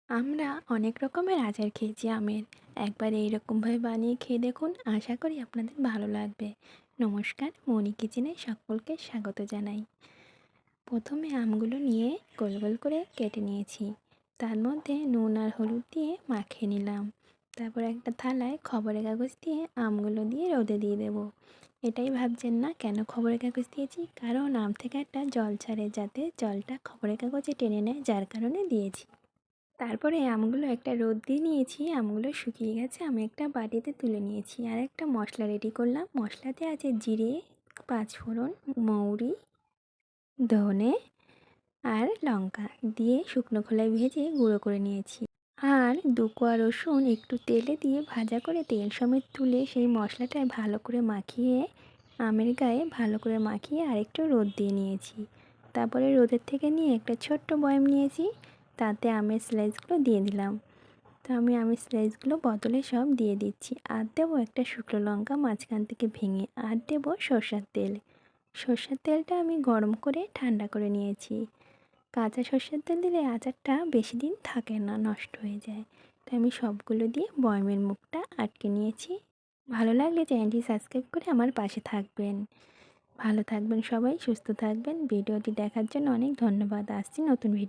আমরা অনেক রকমের আচার খেয়েছি আমের। একবার এইরকমভাবে বানিয়ে খেয়ে দেখুন, আশা করি আপনাদের ভালো লাগবে। নমস্কার, মনি কিচেনে সকলকে স্বাগত জানাই। প্রথমে আমগুলো নিয়ে গোল গোল করে কেটে নিয়েছি। তার মধ্যে নুন আর হলুদ দিয়ে মাখিয়ে নিলাম। তারপর একটা থালায় খবরের কাগজ দিয়ে আমগুলো দিয়ে রোদে দিয়ে দেবো। এটাই ভাবছেন না কেন খবরের কাগজ দিয়েছি? কারণ আম থেকে একটা জল ছাড়ে, যাতে জলটা খবরের কাগজে টেনে নেয়, যার কারণে দিয়েছি। তারপরে আমগুলো একটা রোদ দিয়ে নিয়েছি, আমগুলো শুকিয়ে গেছে, আমি একটা বাটিতে তুলে নিয়েছি। আর একটা মশলা রেডি করলাম। মশলাতে আছে জিরে, পাঁচফোড়ন, মৌরি, ধনে আর লঙ্কা দিয়ে শুকনো খোলায় ভেজে গুঁড়ো করে নিয়েছি। আর দুকোয়া রসুন একটু তেলে দিয়ে ভাজা করে তেল সমেত তুলে সেই মশলাটায় ভালো করে মাখিয়ে আমের গায়ে ভালো করে মাখিয়ে আরেকটু রোদ দিয়ে নিয়েছি। তারপরে রোদের থেকে নিয়ে একটা ছোট্ট বয়াম নিয়েছি, তাতে আমের স্লাইসগুলো দিয়ে দিলাম। তো আমি আমের স্লাইসগুলো বোতলে সব দিয়ে দিচ্ছি। আর দেবো একটা শুকনো লঙ্কা মাঝখান থেকে ভেঙে। আর দেবো সর্ষের তেল। সর্ষের তেলটা আমি গরম করে ঠান্ডা করে নিয়েছি। কাঁচা সর্ষের তেল দিলে আচারটা বেশি দিন থাকে না, নষ্ট হয়ে যায়। তাই আমি সবগুলো দিয়ে বয়ামের মুখটা আটকে নিয়েছি। ভালো লাগলে চ্যানেলটি সাবস্ক্রাইব করে আমার পাশে থাকবেন। ভালো থাকবেন সবাই, সুস্থ থাকবেন। ভিডিওটি দেখার জন্য অনেক ধন্যবাদ। আসছি নতুন ভিডিও।